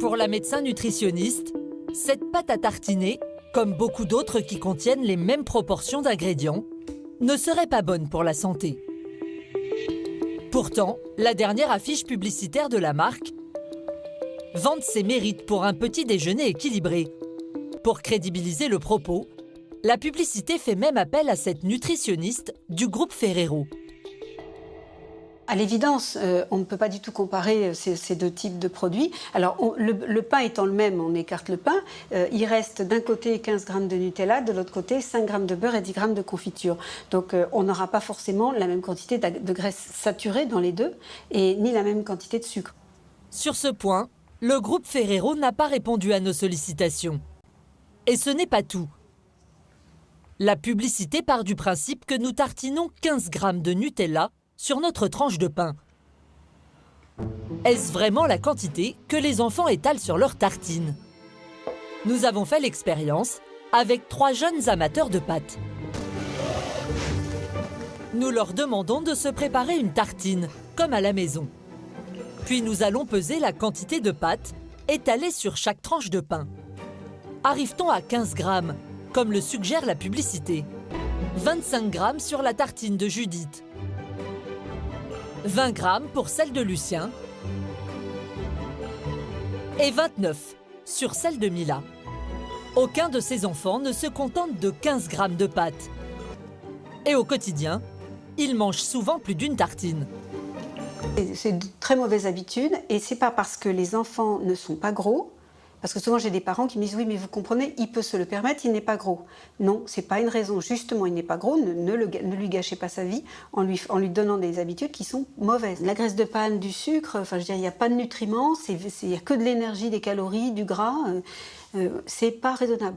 Pour la médecin nutritionniste, cette pâte à tartiner, comme beaucoup d'autres qui contiennent les mêmes proportions d'ingrédients, ne serait pas bonne pour la santé. Pourtant, la dernière affiche publicitaire de la marque vante ses mérites pour un petit déjeuner équilibré. Pour crédibiliser le propos, la publicité fait même appel à cette nutritionniste du groupe Ferrero. À l'évidence, on ne peut pas du tout comparer ces deux types de produits. Alors, le pain étant le même, on écarte le pain. Il reste d'un côté 15 grammes de Nutella, de l'autre côté 5 grammes de beurre et 10 grammes de confiture. Donc, on n'aura pas forcément la même quantité de graisse saturée dans les deux, et ni la même quantité de sucre. Sur ce point, le groupe Ferrero n'a pas répondu à nos sollicitations. Et ce n'est pas tout. La publicité part du principe que nous tartinons 15 grammes de Nutella sur notre tranche de pain. Est-ce vraiment la quantité que les enfants étalent sur leur tartine? Nous avons fait l'expérience avec 3 jeunes amateurs de pâtes. Nous leur demandons de se préparer une tartine, comme à la maison. Puis nous allons peser la quantité de pâtes étalée sur chaque tranche de pain. Arrive-t-on à 15 grammes, comme le suggère la publicité? 25 grammes sur la tartine de Judith. 20 grammes pour celle de Lucien et 29 sur celle de Mila. Aucun de ces enfants ne se contente de 15 grammes de pâtes. Et au quotidien, ils mangent souvent plus d'une tartine. C'est de très mauvaises habitudes, et c'est pas parce que les enfants ne sont pas gros. Parce que souvent, j'ai des parents qui me disent « Oui, mais vous comprenez, il peut se le permettre, il n'est pas gros. » Non, ce n'est pas une raison. Justement, il n'est pas gros, ne lui gâchez pas sa vie en lui donnant des habitudes qui sont mauvaises. La graisse de palme, du sucre, enfin, je veux dire, il n'y a pas de nutriments, il n'y a que de l'énergie, des calories, du gras. C'est pas raisonnable.